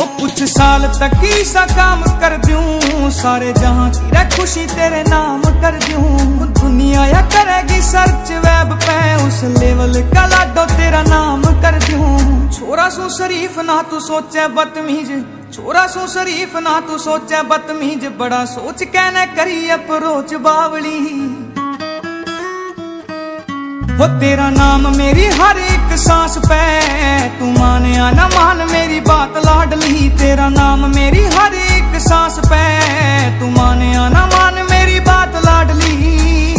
वो कुछ साल तक ही सा काम कर दूं, सारे जहां की रे खुशी तेरे नाम कर दूं। दुनिया या करेगी सर्च वेब पे, उस लेवल का लाडो तेरा नाम कर दूं। छोरा सू शरीफ ना तू सोचे बदतमीज, छोरा सू शरीफ ना तू सोचे बदतमीज, बड़ा सोच कहने करी अप्रोच बावली। वो तेरा नाम मेरी हर एक सांस पे, तू मान या ना मान मेरी बात लाडली। तेरा